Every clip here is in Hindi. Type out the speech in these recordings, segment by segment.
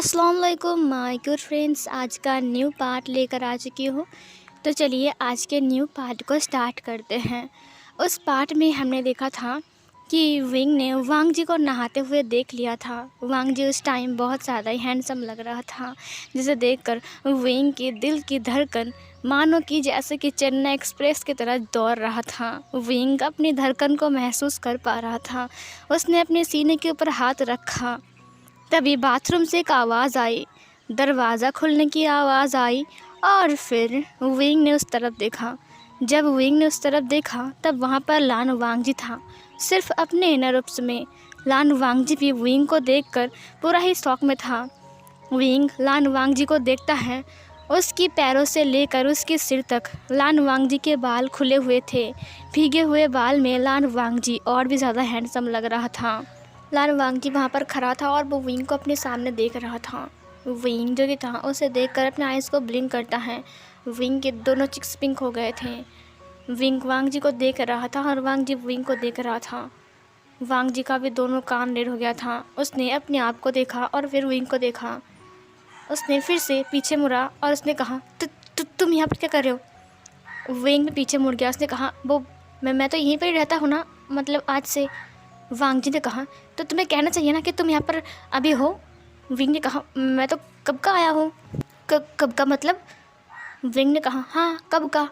अस्सलाम वालेकुम माय गुड फ्रेंड्स। आज का न्यू पार्ट लेकर आ चुकी हूँ। तो चलिए आज के न्यू पार्ट को स्टार्ट करते हैं। उस पार्ट में हमने देखा था कि विंग ने वांग जी को नहाते हुए देख लिया था। वांग जी उस टाइम बहुत ज़्यादा ही हैंडसम लग रहा था, जिसे देखकर विंग के दिल की धड़कन मानो कि जैसे कि चेन्नई एक्सप्रेस की तरह दौड़ रहा था। विंग अपनी धड़कन को महसूस कर पा रहा था। उसने अपने सीने के ऊपर हाथ रखा। तभी बाथरूम से एक आवाज़ आई, दरवाज़ा खुलने की आवाज़ आई और फिर विंग ने उस तरफ देखा। जब विंग ने उस तरफ देखा तब वहाँ पर लान वांग जी था, सिर्फ अपने इनर रूप्स में। लान वांग जी भी विंग को देखकर पूरा ही शौक में था। विंग लान वांग जी को देखता है। उसकी पैरों से लेकर उसके सिर तक लान वांग जी के बाल खुले हुए थे। भीगे हुए बाल में लान वांग जी और भी ज़्यादा हैंडसम लग रहा था। लान वांग जी वहाँ पर खड़ा था और वो विंग को अपने सामने देख रहा था। विंग जो कि था उसे देखकर अपने आइज़ को ब्लिंक करता है। विंग के दोनों चिक्स पिंक हो गए थे। विंग वांग जी को देख रहा था और वांग जी विंग को देख रहा था। वांग जी का भी दोनों कान रेड हो गया था। उसने अपने आप को देखा और फिर विंग को देखा। उसने फिर से पीछे मुड़ा और उसने कहा, तुम यहाँ पर क्या कर रहे हो? विंग भी पीछे मुड़ गया। उसने कहा, वो मैं तो यहीं पर ही रहता हूँ ना, मतलब आज से। वांग जी ने कहा, तो तुम्हें कहना चाहिए ना कि तुम यहाँ पर अभी हो। विंग ने कहा, मैं तो कब का आया हूँ। कब का मतलब? विंग ने कहा, हाँ कब का।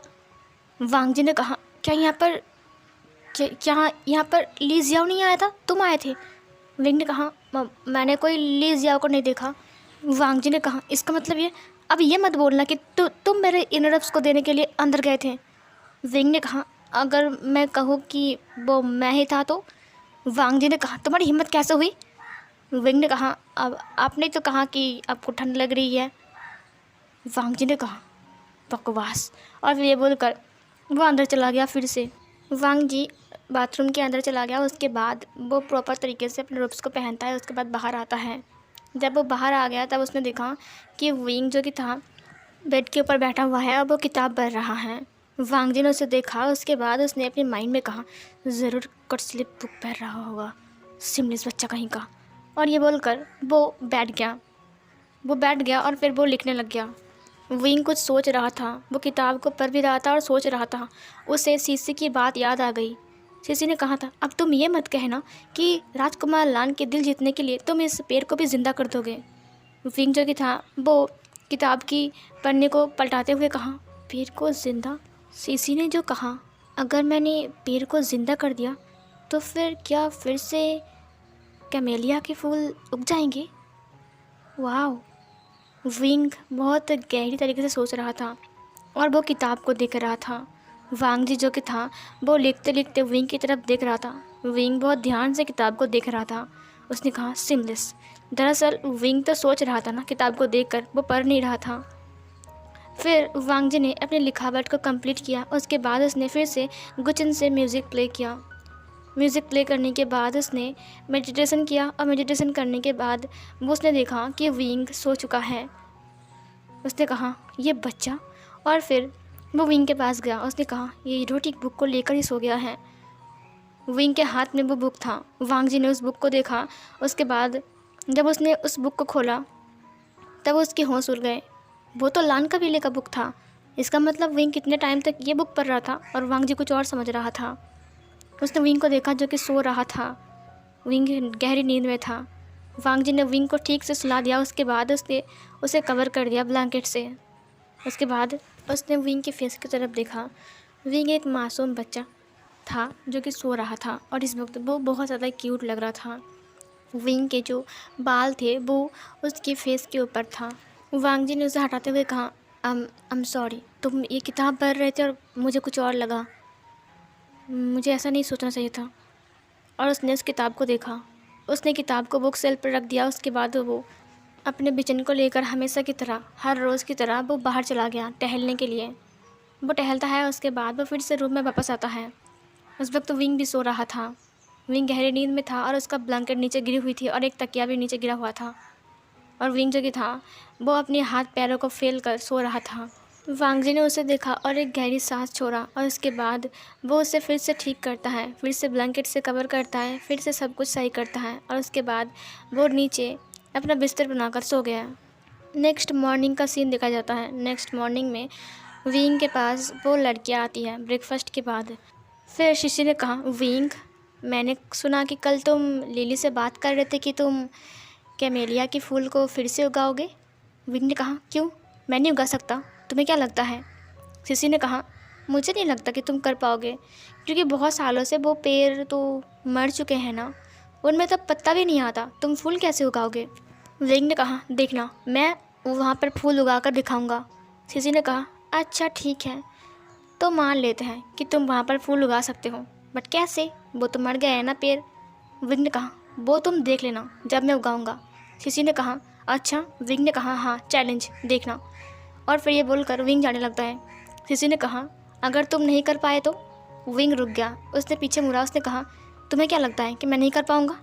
वांग जी ने कहा, क्या यहाँ पर ली जियाओ नहीं आया था, तुम आए थे? विंग ने कहा, मैंने कोई ली जियाओ को नहीं देखा। वांग जी ने कहा, इसका मतलब ये, अब ये मत बोलना कि तुम मेरे इनरप्स को देने के लिए अंदर गए थे। विंग ने कहा, अगर मैं कहूँ कि वो मैं ही था तो? वांग जी ने कहा, तुम्हारी हिम्मत कैसे हुई? विंग ने कहा, अब आपने तो कहा कि आपको ठंड लग रही है। वांग जी ने कहा, बकवास। और फिर ये बोलकर वो अंदर चला गया फिर से। वांग जी बाथरूम के अंदर चला गया। उसके बाद वो प्रॉपर तरीके से अपने रूब्स को पहनता है। उसके बाद बाहर आता है। जब वो बाहर आ गया तब उसने देखा कि विंग जो कि था बेड के ऊपर बैठा हुआ है और वो किताब पढ़ रहा है। वांग जी ने उसे देखा। उसके बाद उसने अपने माइंड में कहा, ज़रूर कट स्लिप बुक पढ़ रहा होगा, सिमलेस बच्चा कहीं का। और ये बोलकर वो बैठ गया और फिर वो लिखने लग गया। विंग कुछ सोच रहा था। वो किताब को पढ़ भी रहा था और सोच रहा था। उसे सीसी की बात याद आ गई। सीसी ने कहा था, अब तुम ये मत कहना कि राजकुमार लान के दिल जीतने के लिए तुम इस पेड़ को भी ज़िंदा कर दोगे। विंग जो कि था वो किताब की पन्ने को पलटाते हुए कहा, पेड़ को ज़िंदा? सीसी ने जो कहा, अगर मैंने पेड़ को ज़िंदा कर दिया तो फिर क्या फिर से कैमेलिया के फूल उग जाएंगे? वाह। विंग बहुत गहरी तरीके से सोच रहा था और वो किताब को देख रहा था। वांग जी जो कि था वो लिखते लिखते विंग की तरफ देख रहा था। विंग बहुत ध्यान से किताब को देख रहा था। उसने कहा, सिमलेस। दरअसल विंग तो सोच रहा था ना, किताब को देखकर वो पढ़ नहीं रहा था। फिर वांग जी ने अपने लिखावट को कंप्लीट किया। उसके बाद उसने फिर से गुचन से म्यूज़िक प्ले किया। म्यूज़िक प्ले करने के बाद उसने मेडिटेशन किया और मेडिटेशन करने के बाद वो उसने देखा कि विंग सो चुका है। उसने कहा, ये बच्चा। और फिर वो विंग के पास गया। उसने कहा, ये रोटी बुक को लेकर ही सो गया है। विंग के हाथ में वो बुक था। वांग जी ने उस बुक को देखा। उसके बाद जब उसने उस बुक को खोला तब उसके होश उड़ गए। वो तो लान कबीले का बुक था। इसका मतलब विंग कितने टाइम तक ये बुक पढ़ रहा था और वांग जी कुछ और समझ रहा था। उसने विंग को देखा जो कि सो रहा था। विंग गहरी नींद में था। वांग जी ने विंग को ठीक से सुला दिया। उसके बाद उसने उसे कवर कर दिया ब्लैंकेट से। उसके बाद उसने विंग के फेस की तरफ देखा। विंग एक मासूम बच्चा था जो कि सो रहा था और इस वक्त वो बहुत ज़्यादा क्यूट लग रहा था। विंग के जो बाल थे वो उसके फेस के ऊपर था। वांग जी ने उसे हटाते हुए कहा, I'm सॉरी, तुम ये किताब पढ़ रहे थे और मुझे कुछ और लगा। मुझे ऐसा नहीं सोचना चाहिए था। और उसने उस किताब को देखा। उसने किताब को बुक सेल्फ पर रख दिया। उसके बाद वो अपने बिचन को लेकर हमेशा की तरह, हर रोज़ की तरह वो बाहर चला गया टहलने के लिए। वो टहलता है। उसके बाद वो फिर से रूम में वापस आता है। उस वक्त विंग भी सो रहा था। विंग गहरी नींद में था और उसका ब्लैंकेट नीचे गिरी हुई थी और एक तकिया भी नीचे गिरा हुआ था। और विंग जो कि था वो अपने हाथ पैरों को फैल कर सो रहा था। वांग जी ने उसे देखा और एक गहरी सांस छोड़ा और उसके बाद वो उसे फिर से ठीक करता है, फिर से ब्लैंकेट से कवर करता है, फिर से सब कुछ सही करता है और उसके बाद वो नीचे अपना बिस्तर बनाकर सो गया। नेक्स्ट मॉर्निंग का सीन देखा जाता है। नेक्स्ट मॉर्निंग में विंग के पास वो लड़कियाँ आती हैं ब्रेकफास्ट के बाद। फिर शीशी ने कहा, विंग, मैंने सुना कि कल तुम लिली से बात कर रहे थे कि तुम कैमेलिया के फूल को फिर से उगाओगे। विंग ने कहा, क्यों, मैं नहीं उगा सकता, तुम्हें क्या लगता है? शीशी ने कहा, मुझे नहीं लगता कि तुम कर पाओगे, क्योंकि बहुत सालों से वो पेड़ तो मर चुके हैं ना, उनमें तब पत्ता भी नहीं आता, तुम फूल कैसे उगाओगे? विंग ने कहा, देखना, मैं वहाँ पर फूल उगा कर दिखाऊँगा। शीशी ने कहा, अच्छा ठीक है, तो मान लेते हैं कि तुम वहाँ पर फूल उगा सकते हो, बट कैसे, वो तो मर गया है ना पेड़। विंग ने कहा, वो तुम देख लेना जब मैं उगाऊंगा। शीशी ने कहा, अच्छा। विंग ने कहा, हाँ, चैलेंज, देखना। और फिर ये बोलकर विंग जाने लगता है। शीशी ने कहा, अगर तुम नहीं कर पाए तो? विंग रुक गया, उसने पीछे मुड़ा, उसने कहा, तुम्हें क्या लगता है कि मैं नहीं कर पाऊँगा?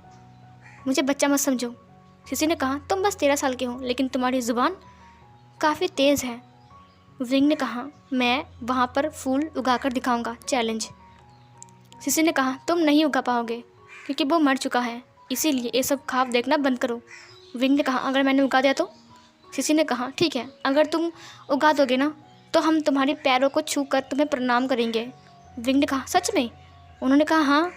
मुझे बच्चा मत समझो। शीशी ने कहा, तुम बस 13 साल के हो, लेकिन तुम्हारी ज़ुबान काफ़ी तेज़ है। विंग ने कहा, मैं वहाँ पर फूल उगा कर दिखाऊँगा, चैलेंज। शीशी ने कहा, तुम नहीं उगा पाओगे, क्योंकि वो मर चुका है, इसीलिए ये सब ख्वाब देखना बंद करो। विंग ने कहा, अगर मैंने उगा दिया तो? शीशी ने कहा, ठीक है, अगर तुम उगा दोगे ना, तो हम तुम्हारे पैरों को छू कर तुम्हें प्रणाम करेंगे। विंग ने कहा, सच में? उन्होंने कहा, हाँ।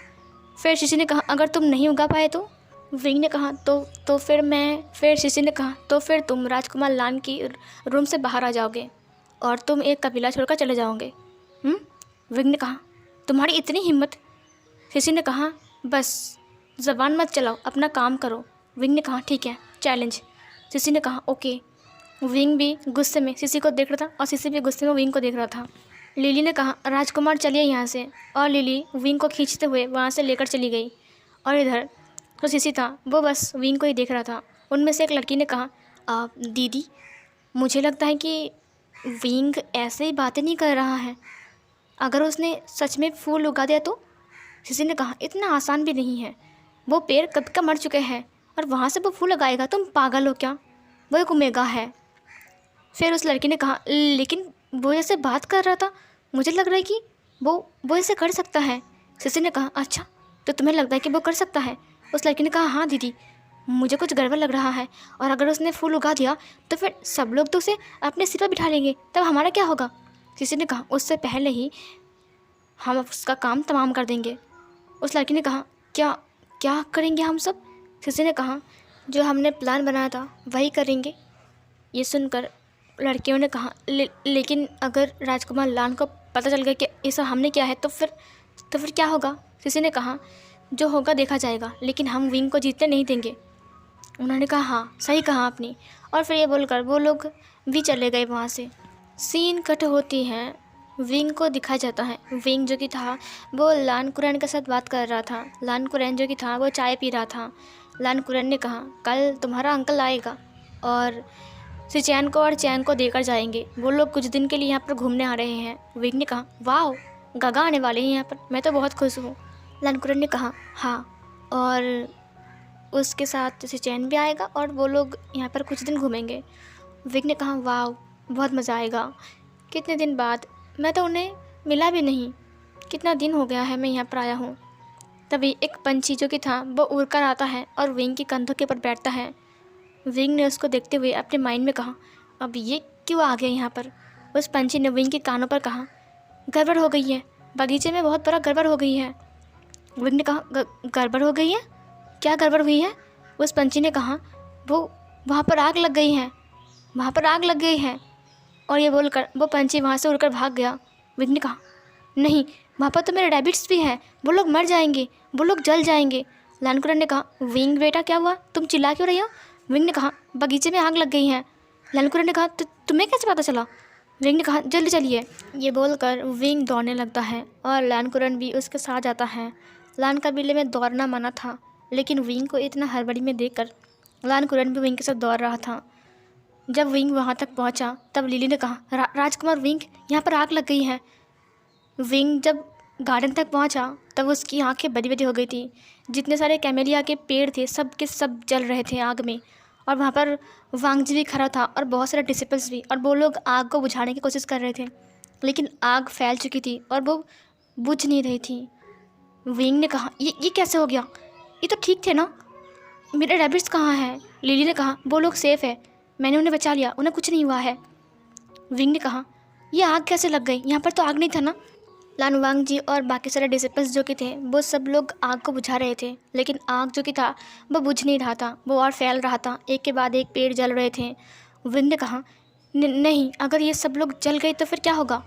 फिर शीशी ने कहा, अगर तुम नहीं उगा पाए तो? विंग ने कहा, तो फिर शीशी ने कहा, तो फिर तुम राजकुमार लान की रूम से बाहर आ जाओगे और तुम एक कबीला छोड़कर चले जाओगे। विंग ने कहा, तुम्हारी इतनी हिम्मत? शीशी ने कहा, बस ज़बान मत चलाओ, अपना काम करो। विंग ने कहा, ठीक है, चैलेंज। शीशी ने कहा, ओके। विंग भी गुस्से में शीशी को देख रहा था और शीशी भी गुस्से में विंग को देख रहा था। लिली ने कहा, राजकुमार चलिए यहाँ से, और लिली विंग को खींचते हुए वहाँ से लेकर चली गई। और इधर तो शीशी था, वो बस विंग को ही देख रहा था। उनमें से एक लड़की ने कहा, दीदी, मुझे लगता है कि विंग ऐसे ही बातें नहीं कर रहा है, अगर उसने सच में फूल उगा दिया तो? शीशी ने कहा, इतना आसान भी नहीं है, वो पेड़ कब का मर चुके हैं और वहाँ से वो फूल लगाएगा, तुम पागल हो क्या, वो एक ओमेगा है। फिर उस लड़की ने कहा, लेकिन वो ऐसे बात कर रहा था, मुझे लग रहा है कि वो ऐसे कर सकता है। शीशी ने कहा, अच्छा, तो तुम्हें लगता है कि वो कर सकता है? उस लड़की ने कहा, हाँ दीदी, मुझे कुछ गड़बड़ लग रहा है, और अगर उसने फूल उगा दिया तो फिर सब लोग तो उसे अपने सिर पर बिठा लेंगे, तब हमारा क्या होगा? शीशी ने कहा, उससे पहले ही हम उसका काम तमाम कर देंगे। उस लड़की ने कहा, क्या क्या करेंगे हम सब? शीशी ने कहा, जो हमने प्लान बनाया था वही करेंगे। ये सुनकर लड़कियों ने कहा, लेकिन अगर राजकुमार लान को पता चल गया कि ये सब हमने किया है तो फिर क्या होगा? शीशी ने कहा, जो होगा देखा जाएगा, लेकिन हम विंग को जीतने नहीं देंगे। उन्होंने कहा, हाँ, सही कहा आपने। और फिर ये बोलकर वो लोग भी चले गए वहाँ से। सीन कट होती है, विंग को दिखाया जाता है। विंग जो कि था वो लान कुरैन के साथ बात कर रहा था। लान कुरैन जो कि था वो चाय पी रहा था। लान कुरैन ने कहा, कल तुम्हारा अंकल आएगा और सिचैन को और चैन को देकर जाएंगे, वो लोग कुछ दिन के लिए यहाँ पर घूमने आ रहे हैं। विंग ने कहा, वाह, गागा आने वाले हैं यहाँ पर, मैं तो बहुत खुश हूँ। लान कुरैन ने कहा, हाँ, और उसके साथ सिचैन भी आएगा और वो लोग यहाँ पर कुछ दिन घूमेंगे। विंग ने कहा, वाह, बहुत मज़ा आएगा, कितने दिन बाद, मैं तो उन्हें मिला भी नहीं, कितना दिन हो गया है मैं यहाँ पर आया हूँ। तभी एक पंछी जो कि था वो उड़कर आता है और विंग के कंधों के ऊपर बैठता है। विंग ने उसको देखते हुए अपने माइंड में कहा, अब ये क्यों आ गया यहाँ पर? उस पंछी ने विंग के कानों पर कहा, गड़बड़ हो गई है, बगीचे में बहुत बड़ा गड़बड़ हो गई है। विंग ने कहा, गड़बड़ हो गई है? क्या गड़बड़ हुई है? उस पंछी ने कहा, वो वहाँ पर आग लग गई है, वहाँ पर आग लग गई है। और ये बोलकर वो पंछी वहाँ से उड़कर भाग गया। विंग ने कहा, नहीं, वहाँ पर तो मेरे रैबिट्स भी हैं, वो लोग मर जाएंगे, वो लोग जल जाएंगे। लान कुरैन ने कहा, विंग बेटा क्या हुआ, तुम चिल्ला क्यों रही हो? विंग ने कहा, बगीचे में आग लग गई है। लान कुरैन ने कहा, तो तुम्हें कैसे पता चला? विंग ने कहा, जल्दी चलिए। ये बोलकर विंग दौड़ने लगता है और लान कुरैन भी उसके साथ जाता है। लान कबीले में दौड़ना मना था, लेकिन विंग को इतना हड़बड़ी में देखकर लान कुरैन भी विंग के साथ दौड़ रहा था। जब विंग वहाँ तक पहुँचा तब लिली ने कहा, राजकुमार विंग, यहाँ पर आग लग गई है। विंग जब गार्डन तक पहुँचा तब उसकी आंखें बड़ी बड़ी हो गई थी। जितने सारे कैमेलिया के पेड़ थे सब के सब जल रहे थे आग में, और वहाँ पर वांगजी भी खड़ा था और बहुत सारे डिसिपल्स भी, और वो लोग आग को बुझाने की कोशिश कर रहे थे, लेकिन आग फैल चुकी थी और वो बुझ नहीं रही थी। विंग ने कहा, ये कैसे हो गया? ये तो ठीक थे ना? मेरे रैबिट्स कहाँ हैं? लिली ने कहा, वो लोग सेफ़ है, मैंने उन्हें बचा लिया, उन्हें कुछ नहीं हुआ है। विंग ने कहा, ये आग कैसे लग गई? यहाँ पर तो आग नहीं था ना। लान वांग जी और बाकी सारे डिसिपल्स जो कि थे वो सब लोग आग को बुझा रहे थे, लेकिन आग जो कि था वो बुझ नहीं रहा था, वो और फैल रहा था। एक के बाद एक पेड़ जल रहे थे। विंग ने कहा, नहीं, अगर ये सब लोग जल गए तो फिर क्या होगा?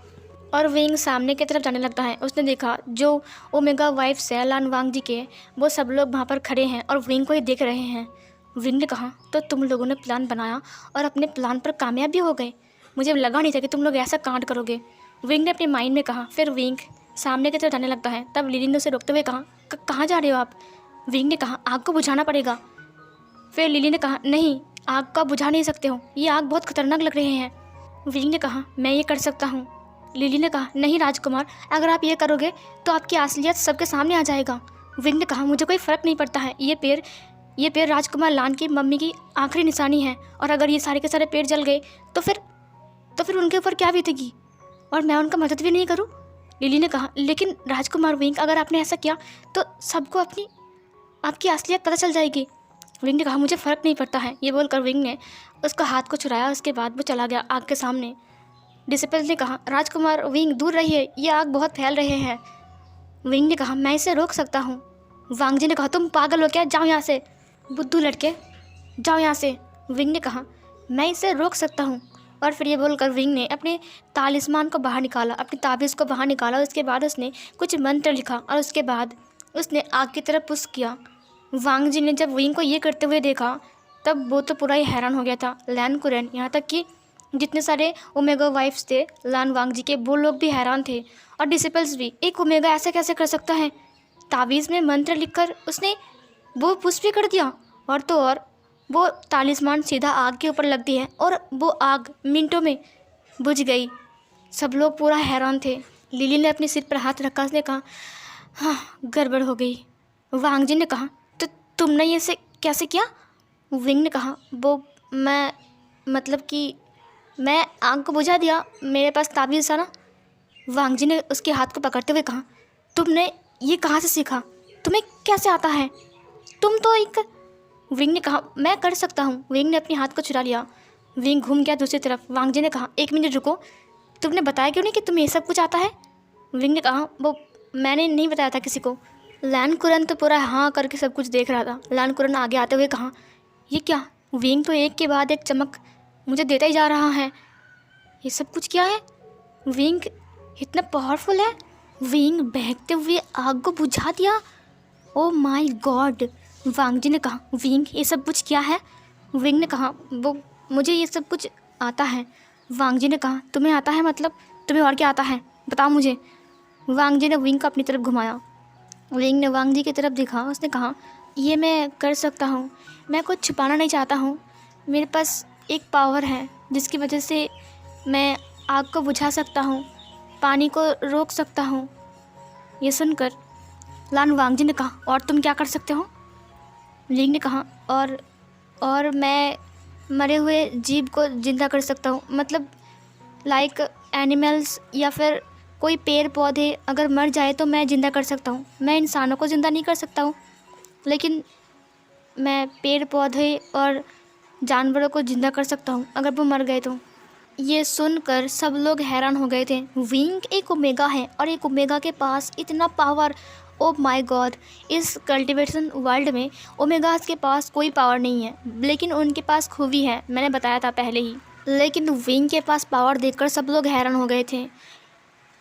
और विंग सामने की तरफ जाने लगता है। उसने देखा जो ओमेगा वाइफ्स है लान वांग जी के, वो सब लोग वहाँ पर खड़े हैं और विंग को ही देख रहे हैं। विंग ने कहा, तो तुम लोगों ने प्लान बनाया और अपने प्लान पर कामयाब भी हो गए। मुझे लगा नहीं था कि तुम लोग ऐसा कांड करोगे, विंग ने अपने माइंड में कहा। फिर विंग सामने की तरफ जाने लगता है। तब लिली ने उसे रोकते हुए कहा, कहाँ जा रहे हो आप? विंग ने कहा, आग को बुझाना पड़ेगा। फिर लिली ने कहा, नहीं, आग को बुझा नहीं सकते हो, ये आग बहुत खतरनाक लग रहे हैं। विंग ने कहा, मैं ये कर सकता हूँ। लिली ने कहा, नहीं राजकुमार, अगर आप ये करोगे तो आपकी असलियत सबके सामने आ जाएगा। विंग ने कहा, मुझे कोई फ़र्क नहीं पड़ता है, ये पेड़ राजकुमार लान की मम्मी की आखिरी निशानी है, और अगर ये सारे के सारे पेड़ जल गए तो फिर उनके ऊपर क्या बीतेगी, और मैं उनका मदद भी नहीं करूं। लिली ने कहा, लेकिन राजकुमार विंग, अगर आपने ऐसा किया तो सबको आपकी असलियत पता चल जाएगी। विंग ने कहा, मुझे फ़र्क नहीं पड़ता है। ये बोलकर विंग ने उसका हाथ को छुड़ाया। उसके बाद वो चला गया आग के सामने। डिसिपल्स ने कहा, राजकुमार विंग दूर रहिए, ये आग बहुत फैल रहे हैं। विंग ने कहा, मैं इसे रोक सकता हूँ। वांग जी ने कहा, तुम पागल हो क्या, जाओ यहाँ से, बुद्धू लड़के, जाओ यहाँ से। विंग ने कहा, मैं इसे रोक सकता हूँ। और फिर ये बोलकर विंग ने अपने तालिस्मान को बाहर निकाला, अपनी ताबीज़ को बाहर निकाला। उसके बाद उसने कुछ मंत्र लिखा और उसके बाद उसने आग की तरफ पुश किया। वांग जी ने जब विंग को ये करते हुए देखा तब वो तो पूरा ही हैरान हो गया था। लैन कुरैन, यहाँ तक कि जितने सारे ओमेगा वाइफ्स थे लान वांग जी के, वो लोग भी हैरान थे, और डिसिपल्स भी। एक ओमेगा ऐसे कैसे कर सकता है? ताबीज़ में मंत्र लिखकर उसने वो पुश भी कर दिया, और तो और वो तालिस्मान सीधा आग के ऊपर लगती है और वो आग मिनटों में बुझ गई। सब लोग पूरा हैरान थे। लिली ने अपने सिर पर हाथ रखा। उसने कहा, हाँ, गड़बड़ हो गई। वांग जी ने कहा, तो तुमने ये से कैसे किया? विंग ने कहा, वो मतलब कि मैं आग को बुझा दिया, मेरे पास ताबीज़ था ना। वांग जी ने उसके हाथ को पकड़ते हुए कहा, तुमने ये कहाँ से सीखा? तुम्हें कैसे आता है? तुम तो एक। विंग ने कहा, मैं कर सकता हूँ। विंग ने अपने हाथ को चुरा लिया। विंग घूम गया दूसरी तरफ। वांग जी ने कहा, एक मिनट रुको, तुमने बताया क्यों नहीं कि तुम्हें ये सब कुछ आता है? विंग ने कहा, वो मैंने नहीं बताया था किसी को। लैन कुरन तो पूरा हाँ करके सब कुछ देख रहा था। लैन कुरन आगे आते हुए कहा, ये क्या? विंग तो एक के बाद एक चमक मुझे देता ही जा रहा है। ये सब कुछ क्या है? विंग इतना पावरफुल है? विंग बहकते हुए आग को बुझा दिया। Oh my God. वांग जी ने कहा, विंग ये सब कुछ क्या है? विंग ने कहा, वो मुझे ये सब कुछ आता है। वांग जी ने कहा, तुम्हें आता है मतलब? तुम्हें और क्या आता है, बताओ मुझे। वांग जी ने विंग को अपनी तरफ घुमाया। विंग ने वांग जी की तरफ देखा। उसने कहा, ये मैं कर सकता हूँ, मैं कुछ छुपाना नहीं चाहता हूँ। मेरे पास एक पावर है जिसकी वजह से मैं आग को बुझा सकता हूँ, पानी को रोक सकता हूँ। ये सुनकर लान वांग जी ने कहा, और तुम क्या कर सकते हो? विंग ने कहा, और मैं मरे हुए जीव को ज़िंदा कर सकता हूँ, मतलब लाइक एनिमल्स या फिर कोई पेड़ पौधे अगर मर जाए तो मैं ज़िंदा कर सकता हूँ। मैं इंसानों को ज़िंदा नहीं कर सकता हूँ, लेकिन मैं पेड़ पौधे और जानवरों को ज़िंदा कर सकता हूँ अगर वो मर गए तो। ये सुनकर सब लोग हैरान हो गए थे। विंग एक ओमेगा है और एक ओमेगा के पास इतना पावर। ओ माय गॉड, इस कल्टीवेशन वर्ल्ड में ओमेगास के पास कोई पावर नहीं है, लेकिन उनके पास खूबी है, मैंने बताया था पहले ही। लेकिन विंग के पास पावर देखकर सब लोग हैरान हो गए थे।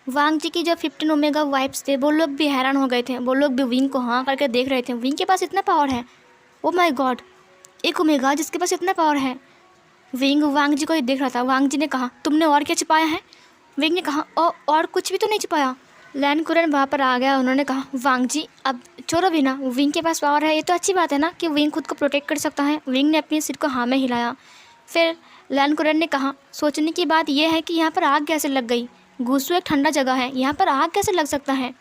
वांग जी की जो 15 ओमेगा वाइफ्स थे वो लोग भी हैरान हो गए थे। वो लोग भी विंग को हाँ करके देख रहे थे। विंग के पास इतना पावर है। ओ माय गॉड, एक ओमेगा जिसके पास इतना पावर है। विंग वांग जी को ही देख रहा था। वांग जी ने कहा, तुमने और क्या छिपाया है? विंग ने कहा, और कुछ भी तो नहीं छिपाया। लैन कुरन वहाँ पर आ गया। उन्होंने कहा, वांग जी अब छोड़ो भी ना, विंग के पास पावर है, ये तो अच्छी बात है ना कि विंग खुद को प्रोटेक्ट कर सकता है। विंग ने अपने सिर को हाँ में हिलाया। फिर लैन कुरन ने कहा, सोचने की बात यह है कि यहाँ पर आग कैसे लग गई? घूसू एक ठंडा जगह है, यहाँ पर आग कैसे लग सकता है?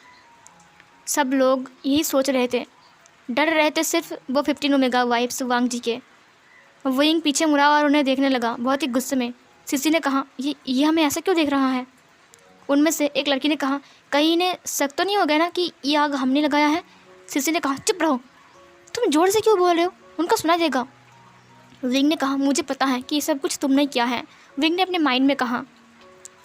सब लोग यही सोच रहे थे, डर रहे थे सिर्फ वो 15 ओमेगा वाइफ्स वांग जी के। विंग पीछे मुड़ा और उन्हें देखने लगा बहुत ही गुस्से में। सिसी ने कहा, ये हमें ऐसा क्यों देख रहा है? उनमें से एक लड़की ने कहा, कहीं इन्हें शक तो नहीं हो गया ना कि ये आग हमने लगाया है? सिसी ने कहा, चुप रहो, तुम जोर से क्यों बोल रहे हो? उनको सुनाई देगा। विंग ने कहा मुझे पता है कि ये सब कुछ तुमने किया है, विंग ने अपने माइंड में कहा।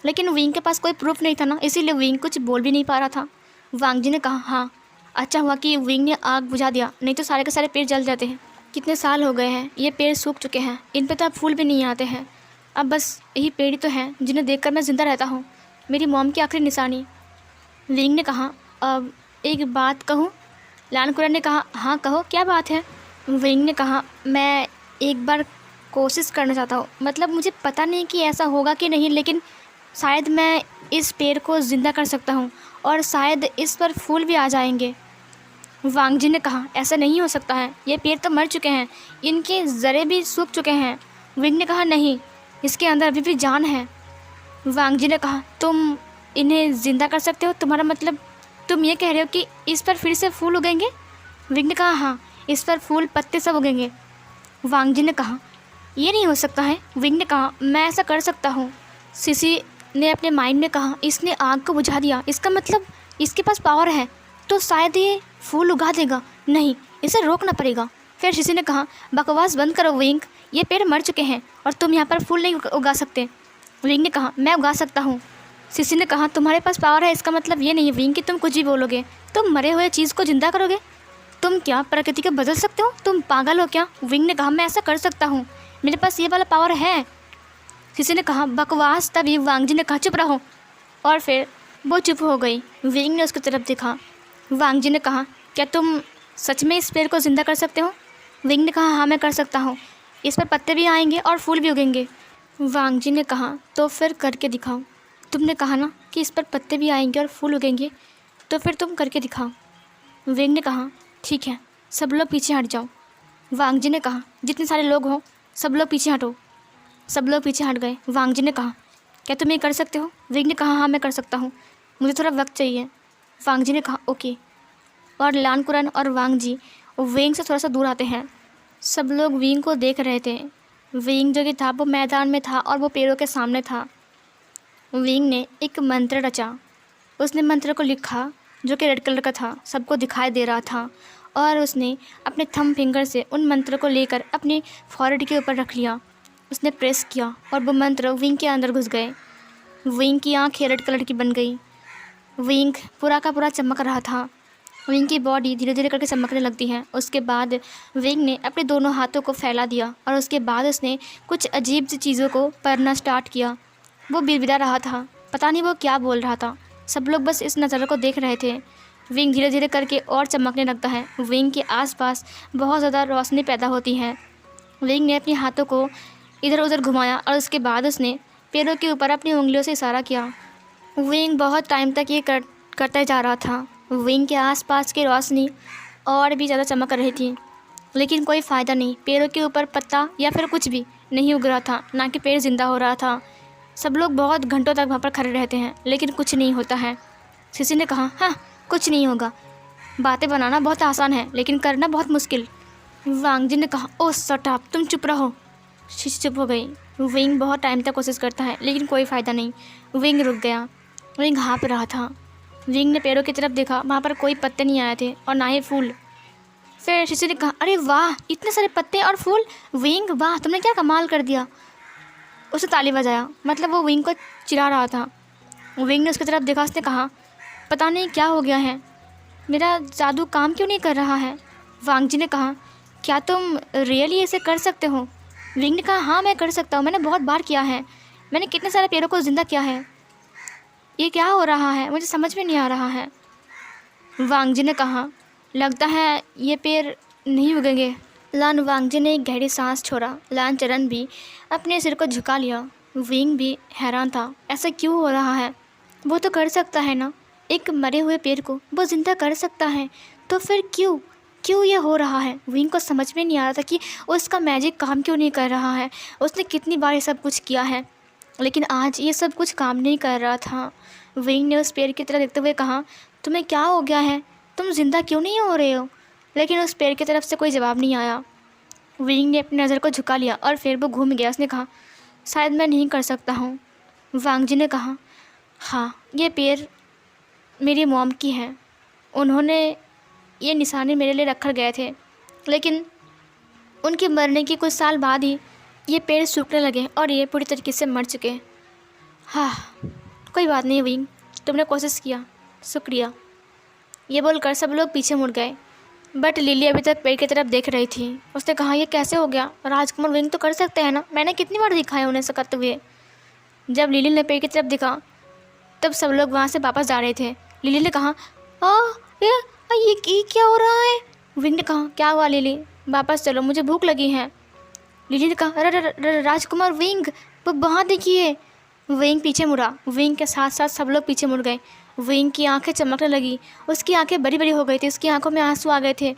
लेकिन विंग के पास कोई प्रूफ नहीं था ना, इसीलिए विंग कुछ बोल भी नहीं पा रहा था। वांग जी ने कहा हाँ, अच्छा हुआ कि विंग ने आग बुझा दिया, नहीं तो सारे के सारे पेड़ जल जाते हैं। कितने साल हो गए हैं, ये पेड़ सूख चुके हैं, इन पे तो अब फूल भी नहीं आते हैं। अब बस यही पेड़ ही तो हैं जिन्हें देखकर मैं ज़िंदा रहता हूँ, मेरी मॉम की आखिरी निशानी। विंग ने कहा अब एक बात कहूँ? लान कुरन ने कहा हाँ कहो, क्या बात है? विंग ने कहा मैं एक बार कोशिश करना चाहता हूँ, मतलब मुझे पता नहीं कि ऐसा होगा कि नहीं, लेकिन शायद मैं इस पेड़ को ज़िंदा कर सकता हूँ और शायद इस पर फूल भी आ जाएंगे। वांग जी ने कहा ऐसा नहीं हो सकता है, ये पेड़ तो मर चुके हैं, इनके ज़रे भी सूख चुके हैं। विंग ने कहा नहीं, इसके अंदर अभी भी जान है। वांग जी ने कहा तुम इन्हें ज़िंदा कर सकते हो, तुम्हारा मतलब तुम ये कह रहे हो कि इस पर फिर से फूल उगेंगे? विंग ने कहा हाँ, इस पर फूल पत्ते सब उगेंगे। वांग जी ने कहा ये नहीं हो सकता है। विंग ने कहा मैं ऐसा कर सकता हूँ। सिसी ने अपने माइंड में कहा इसने आग को बुझा दिया, इसका मतलब इसके पास पावर है, तो शायद ये फूल उगा देगा। नहीं, इसे रोकना पड़ेगा। फिर सिसी ने कहा बकवास बंद करो विंग, ये पेड़ मर चुके हैं और तुम यहाँ पर फूल नहीं उगा सकते। विंग ने कहा मैं उगा सकता हूँ। सिसी ने कहा तुम्हारे पास पावर है, इसका मतलब ये नहीं विंग कि तुम कुछ भी बोलोगे, तुम मरे हुए चीज़ को जिंदा करोगे? तुम क्या प्रकृति को बदल सकते हो? तुम पागल हो क्या? विंग ने कहा मैं ऐसा कर सकता हूँ, मेरे पास ये वाला पावर है। किसी ने कहा बकवास। तभी वांग जी ने कहा चुप रहो, और फिर वो चुप हो गई। विंग ने उसकी तरफ देखा। वांग जी ने कहा क्या तुम सच में इस पेड़ को ज़िंदा कर सकते हो? विंग ने कहा हाँ मैं कर सकता हूँ, इस पर पत्ते भी आएंगे और फूल भी उगेंगे। वांग जी ने कहा तो फिर करके दिखाओ, तुमने कहा ना कि इस पर पत्ते भी आएंगे और फूल उगेंगे, तो फिर तुम करके दिखाओ। विंग ने कहा ठीक है, सब लोग पीछे हट जाओ। वांग जी ने कहा जितने सारे लोग हो सब लोग पीछे हटो। सब लोग पीछे हट गए। वांग जी ने कहा क्या तुम ये कर सकते हो? विंग ने कहा हाँ मैं कर सकता हूँ, मुझे थोड़ा वक्त चाहिए। वांग जी ने कहा ओके। और लान कुरन और वांग जी विंग से थोड़ा सा दूर आते हैं। सब लोग विंग को देख रहे थे। विंग जो कि था वो मैदान में था और वो पेड़ों के सामने था। विंग ने एक मंत्र रचा, उसने मंत्र को लिखा जो कि रेड कलर का था, सबको दिखाई दे रहा था, और उसने अपने थंब फिंगर से उन मंत्र को लेकर अपने फॉरहेड के ऊपर रख लिया। उसने प्रेस किया और वो मंत्र विंग के अंदर घुस गए। विंग की आँखें रेड कलर की बन गई। विंग पूरा का पूरा चमक रहा था। विंग की बॉडी धीरे धीरे करके चमकने लगती है। उसके बाद विंग ने अपने दोनों हाथों को फैला दिया और उसके बाद उसने कुछ अजीब सी चीज़ों को पढ़ना स्टार्ट किया। वो बिलबिला रहा था, पता नहीं वो क्या बोल रहा था। सब लोग बस इस नज़ारे को देख रहे थे। विंग धीरे धीरे करके और चमकने लगता है। विंग के आसपास बहुत ज़्यादा रोशनी पैदा होती है। विंग ने अपने हाथों को इधर उधर घुमाया और उसके बाद उसने पैरों के ऊपर अपनी उंगलियों से इशारा किया। विंग बहुत टाइम तक ये करता जा रहा था। विंग के आसपास की रोशनी और भी ज़्यादा चमक रही थी, लेकिन कोई फ़ायदा नहीं। पेड़ों के ऊपर पत्ता या फिर कुछ भी नहीं उग रहा था, ना कि पेड़ ज़िंदा हो रहा था। सब लोग बहुत घंटों तक वहाँ पर खड़े रहते हैं, लेकिन कुछ नहीं होता है। सिसी ने कहा हाँ कुछ नहीं होगा, बातें बनाना बहुत आसान है लेकिन करना बहुत मुश्किल। वांग जी ने कहा ओह शट अप, तुम चुप रहो। सिसी चुप हो गई। विंग बहुत टाइम तक कोशिश करता है लेकिन कोई फ़ायदा नहीं। विंग रुक गया। विंग हाँफ रहा था। विंग ने पेड़ों की तरफ देखा, वहाँ पर कोई पत्ते नहीं आए थे और ना ही फूल। फिर सिसी ने कहा अरे वाह, इतने सारे पत्ते और फूल। विंग वाह, तुमने क्या कमाल कर दिया। उसे ताली बजाया, मतलब वो विंग को चिढ़ा रहा था। विंग ने उसकी तरफ देखा। उसने कहा पता नहीं क्या हो गया है, मेरा जादू काम क्यों नहीं कर रहा है। वांग जी ने कहा क्या तुम रियली ऐसे कर सकते हो? विंग ने कहा हाँ मैं कर सकता हूँ, मैंने बहुत बार किया है, मैंने कितने सारे पेड़ों को ज़िंदा किया है। ये क्या हो रहा है, मुझे समझ में नहीं आ रहा है। वांग जी ने कहा लगता है ये पेड़ नहीं उगेंगे। लान वांग जी ने एक गहरी सांस छोड़ा। लान चरण भी अपने सिर को झुका लिया। विंग भी हैरान था, ऐसा क्यों हो रहा है? वो तो कर सकता है ना, एक मरे हुए पेड़ को वो ज़िंदा कर सकता है, तो फिर क्यों ये हो रहा है? विंग को समझ में नहीं आ रहा था कि उसका मैजिक काम क्यों नहीं कर रहा है। उसने कितनी बार ये सब कुछ किया है, लेकिन आज ये सब कुछ काम नहीं कर रहा था। विंग ने उस पेड़ की तरफ देखते हुए कहा तुम्हें क्या हो गया है, तुम ज़िंदा क्यों नहीं हो रहे हो? लेकिन उस पेड़ की तरफ से कोई जवाब नहीं आया। विंग ने अपनी नज़र को झुका लिया और फिर वो घूम गया। उसने कहा शायद मैं नहीं कर सकता हूँ। वांग जी ने कहा हाँ, ये पेड़ मेरी मॉम की है, उन्होंने ये निशाने मेरे लिए रख कर गए थे, लेकिन उनके मरने के कुछ साल बाद ही ये पेड़ सूखने लगे और ये पूरी तरीके से मर चुके। हाँ, कोई बात नहीं विंग, तुमने कोशिश किया, शुक्रिया। ये बोलकर सब लोग पीछे मुड़ गए, बट लिली अभी तक पेड़ की तरफ देख रही थी। उसने कहा, ये कैसे हो गया? राजकुमार विंग तो कर सकते हैं ना, मैंने कितनी बार दिखा है उन्हें ऐसा करते हुए। जब लिली ने पेड़ की तरफ दिखा तब सब लोग वहाँ से वापस जा रहे थे। लिली ने कहा, ये क्या हो रहा है? विंग ने कहा, क्या हुआ लिली, वापस चलो, मुझे भूख लगी है। लिली ने कहा, राजकुमार विंग, वो वहाँ देखिए। विंग पीछे मुड़ा, विंग के साथ साथ सब लोग पीछे मुड़ गए। विंग की आंखें चमकने लगी, उसकी आंखें बड़ी बड़ी हो गई थी, उसकी आंखों में आंसू आ गए थे।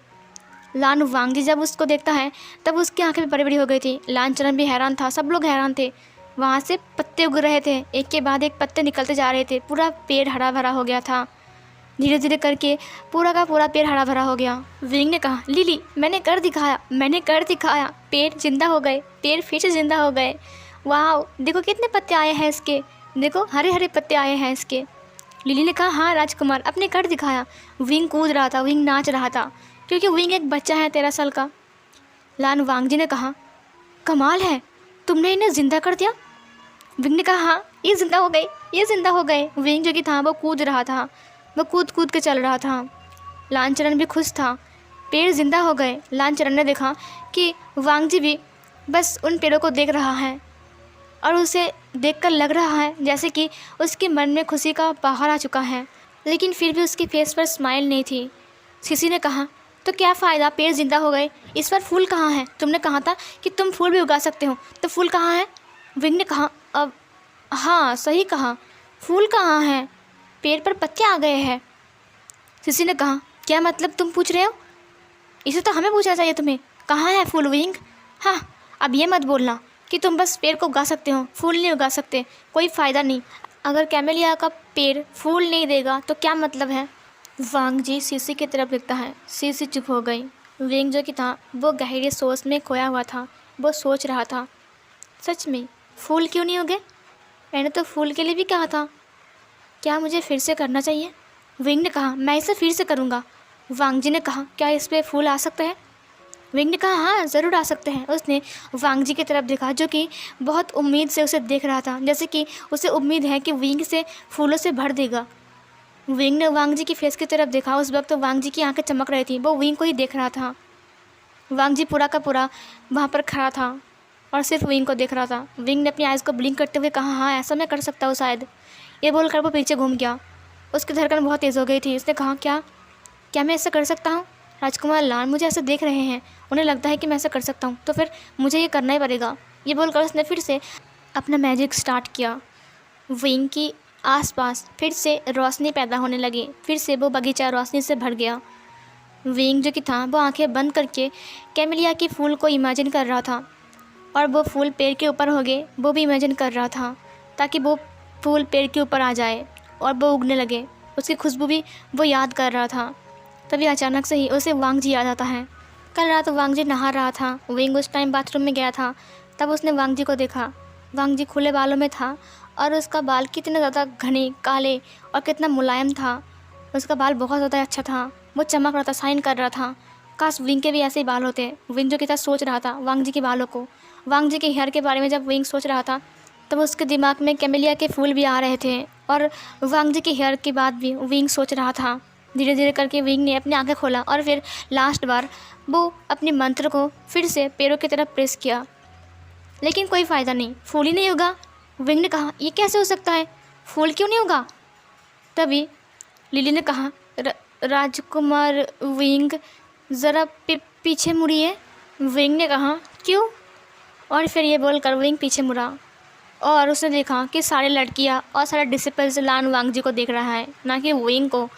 लान वांगजी जब उसको देखता है तब उसकी आंखें भी बड़ी बड़ी हो गई थी। लान चरण भी हैरान था, सब लोग हैरान थे। वहाँ से पत्ते उग रहे थे, एक के बाद एक पत्ते निकलते जा रहे थे। पूरा पेड़ हरा भरा हो गया था। धीरे धीरे करके पूरा का पूरा पेड़ हरा भरा हो गया। विंग ने कहा, लिली, मैंने कर दिखाया, पेड़ जिंदा हो गए, पेड़ फिर से जिंदा हो गए। वाह, देखो कितने पत्ते आए हैं इसके, देखो हरे हरे पत्ते आए हैं इसके। लिली ने कहा, हाँ राजकुमार, अपने कर दिखाया। विंग कूद रहा था, विंग नाच रहा था, क्योंकि विंग एक बच्चा है 13 साल का। लान वांगजी ने कहा, कमाल है, तुमने इन्हें जिंदा कर दिया। विंग ने कहा, हाँ, ये जिंदा हो गए। विंग जो कि था वो कूद रहा था, वो कूद कूद के चल रहा था। लानचरण भी खुश था, पेड़ जिंदा हो गए। लानचरण ने देखा कि वांगजी भी बस उन पेड़ों को देख रहा है और उसे देखकर लग रहा है जैसे कि उसके मन में खुशी का बहार आ चुका है, लेकिन फिर भी उसके फेस पर स्माइल नहीं थी। सिसी ने कहा, तो क्या फ़ायदा, पेड़ जिंदा हो गए, इस पर फूल कहाँ हैं? तुमने कहा था कि तुम फूल भी उगा सकते हो, तो फूल कहाँ हैं? विंग ने कहा, अब हाँ सही कहा, फूल कहाँ हैं? पेड़ पर पत्ते आ गए हैं। सिसी ने कहा, क्या मतलब तुम पूछ रहे हो? इसे तो हमें पूछना चाहिए तुम्हें, कहाँ है फूल विंग? हाँ, अब ये मत बोलना कि तुम बस पेड़ को उगा सकते हो, फूल नहीं उगा सकते, कोई फ़ायदा नहीं। अगर कैमेलिया का पेड़ फूल नहीं देगा तो क्या मतलब है? वांगजी सीसी की तरफ देखता है। सीसी चुप हो गई। विंग जो कि था वो गहरी सोच में खोया हुआ था। वो सोच रहा था, सच में फूल क्यों नहीं उगे? मैंने तो फूल के लिए भी कहा था, क्या मुझे फिर से करना चाहिए? विंग ने कहा, मैं इसे फिर से करूँगा। वांगजी ने कहा, क्या इस पर फूल आ सकते हैं? विंग ने कहा, हाँ ज़रूर आ सकते हैं। उसने वांगजी की तरफ देखा जो कि बहुत उम्मीद से उसे देख रहा था, जैसे कि उसे उम्मीद है कि विंग से फूलों से भर देगा। विंग ने वांगजी की फेस की तरफ देखा। उस वक्त तो वांगजी की आंखें चमक रही थी, वो विंग को ही देख रहा था। वांगजी पूरा का पूरा वहाँ पर खड़ा था और सिर्फ विंग को देख रहा था। विंग ने अपनी आइज़ को ब्लिंक करते हुए कहा, हाँ ऐसा मैं कर सकता हूँ शायद। ये बोलकर वो पीछे घूम गया। उसकी धड़कन बहुत तेज़ हो गई थी। उसने कहा, क्या मैं ऐसा कर सकता हूँ? राजकुमार लान मुझे ऐसे देख रहे हैं, उन्हें लगता है कि मैं ऐसा कर सकता हूँ, तो फिर मुझे ये करना ही पड़ेगा। ये बोलकर उसने फिर से अपना मैजिक स्टार्ट किया। विंग की आसपास फिर से रोशनी पैदा होने लगी। फिर से वो बगीचा रोशनी से भर गया। विंग जो कि था वो आंखें बंद करके कैमेलिया के फूल को इमेजिन कर रहा था, और वो फूल पेड़ के ऊपर हो गए वो भी इमेजिन कर रहा था, ताकि वो फूल पेड़ के ऊपर आ जाए और वो उगने लगे। उसकी खुशबू भी वो याद कर रहा था। तभी अचानक से ही उसे वांगजी याद आता है। कल रात वांगजी नहा रहा था। विंग उस टाइम बाथरूम में गया था, तब उसने वांगजी को देखा। वांगजी खुले बालों में था और उसका बाल कितने ज़्यादा घने काले और कितना मुलायम था। उसका बाल बहुत ज़्यादा अच्छा था, वो चमक रहा था, शाइन कर रहा था। काश विंग के भी ऐसे ही बाल होते। विंग जो कि था सोच रहा था वांगजी के बालों को, वांगजी के हेयर के बारे में। जब विंग सोच रहा था तब उसके दिमाग में कैमेलिया के फूल भी आ रहे थे और वांगजी के हेयर की बात भी विंग सोच रहा था। धीरे धीरे करके विंग ने अपनी आंखें खोला और फिर लास्ट बार वो अपने मंत्र को फिर से पैरों की तरफ प्रेस किया, लेकिन कोई फ़ायदा नहीं, फूल ही नहीं होगा। विंग ने कहा, ये कैसे हो सकता है, फूल क्यों नहीं होगा? तभी लिली ने कहा, राजकुमार विंग ज़रा पीछे मुड़िए। विंग ने कहा, क्यों? और फिर ये बोलकर विंग पीछे मुड़ा और उसने देखा कि सारी लड़कियां और सारे डिसिपल्स लान वांगजी को देख रहा है, ना कि विंग को।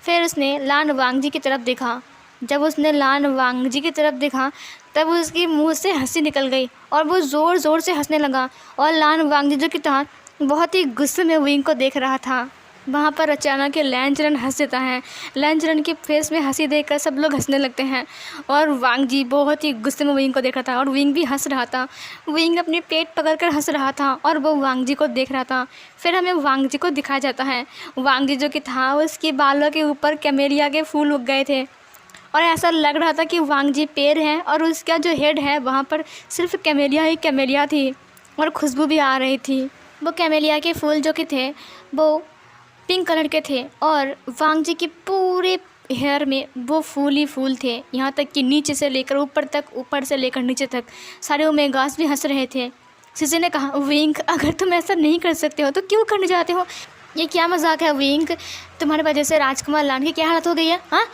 फिर उसने लान वांगजी की तरफ देखा। जब उसने लान वांगजी की तरफ देखा तब उसके मुंह से हंसी निकल गई और वो ज़ोर ज़ोर से हंसने लगा। और लान वांगजी जो कि था बहुत ही गुस्से में विंग को देख रहा था। वहाँ पर अचानक लानचरण हंस देता है। लानचरण के फेस में हंसी देखकर सब लोग हंसने लगते हैं और वांगजी बहुत ही गुस्से में विंग को देख रहा था और विंग भी हंस रहा था। विंग अपने पेट पकड़कर हंस रहा था और वो वांगजी को देख रहा था। फिर हमें वांगजी को दिखाया जाता है। वांगजी जो कि था उसके बालों के ऊपर कैमेलिया के फूल उग गए थे और ऐसा लग रहा था कि वांग जी पेड़ है और उसका जो हेड है वहाँ पर सिर्फ कैमेलिया ही कैमेलिया थी और खुशबू भी आ रही थी। वो कैमेलिया के फूल जो कि थे वो पिंक कलर के थे और वांग जी के पूरे हेयर में वो फूल ही फूल थे, यहाँ तक कि नीचे से लेकर ऊपर तक, ऊपर से लेकर नीचे तक सारे ओमेगास भी हंस रहे थे। सीजे ने कहा, विंग अगर तुम ऐसा नहीं कर सकते हो तो क्यों करने जाते हो? ये क्या मजाक है विंग? तुम्हारी वजह से राजकुमार लान की क्या हालत हो गई है? हाँ,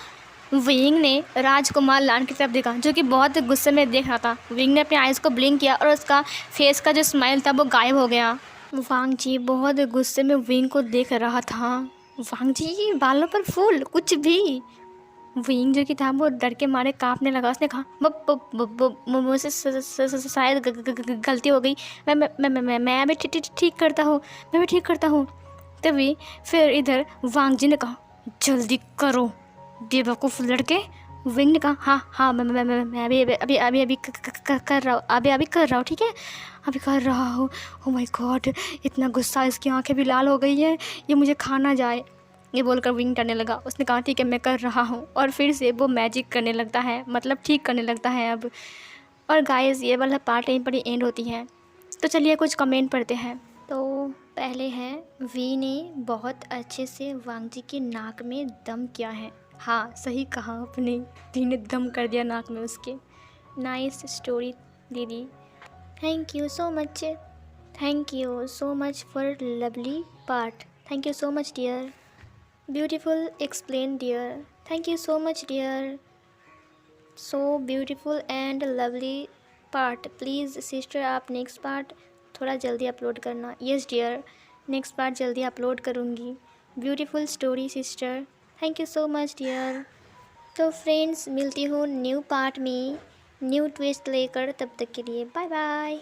विंग ने राजकुमार लान की तरफ देखा जो कि बहुत गुस्से में देख रहा था। विंग ने अपने आइज़ को ब्लिंक किया और उसका फेस का जो स्माइल था वो गायब हो गया। वांग जी बहुत गुस्से में विंग को देख रहा था। वांग जी बालों पर फूल, कुछ भी। विंग जो कि था वो डर के मारे कांपने लगा। उसने कहा, मुझसे शायद गलती हो गई, मैं भी ठीक करता हूँ, मैं भी ठीक करता हूँ। तभी फिर इधर वांग जी ने कहा, जल्दी करो बेवकूफ़ लड़के। विंग ने कहा, हाँ मैं अभी कर रहा हूँ, अभी कर रहा हूँ, ठीक है, अभी कर रहा हूँ। ओ माय गॉड, इतना गुस्सा, इसकी आंखें भी लाल हो गई है, ये मुझे खा ना जाए। ये बोलकर विंग करने लगा। उसने कहा, ठीक है मैं कर रहा हूँ, और फिर से वो मैजिक करने लगता है, मतलब ठीक करने लगता है अब। और गाइस ये वाला पार्ट यहीं पर ही एंड होती है। तो चलिए कुछ कमेंट पढ़ते हैं। तो पहले है, वी ने बहुत अच्छे से वांग जी के नाक में दम किया है। हाँ सही कहा आपने, वी ने दम कर दिया नाक में उसके। Nice story didi, thank you so much, thank you so much for lovely part, thank you so much dear, beautiful explain dear, thank you so much dear, so beautiful and lovely part. Please sister आप नेक्स्ट पार्ट थोड़ा जल्दी अपलोड करना। यस डियर, नेक्स्ट पार्ट जल्दी अपलोड करूँगी। Beautiful story sister, thank you so much dear. तो फ्रेंड्स मिलती हूँ न्यू पार्ट में न्यू ट्विस्ट लेकर, तब तक के लिए बाय बाय।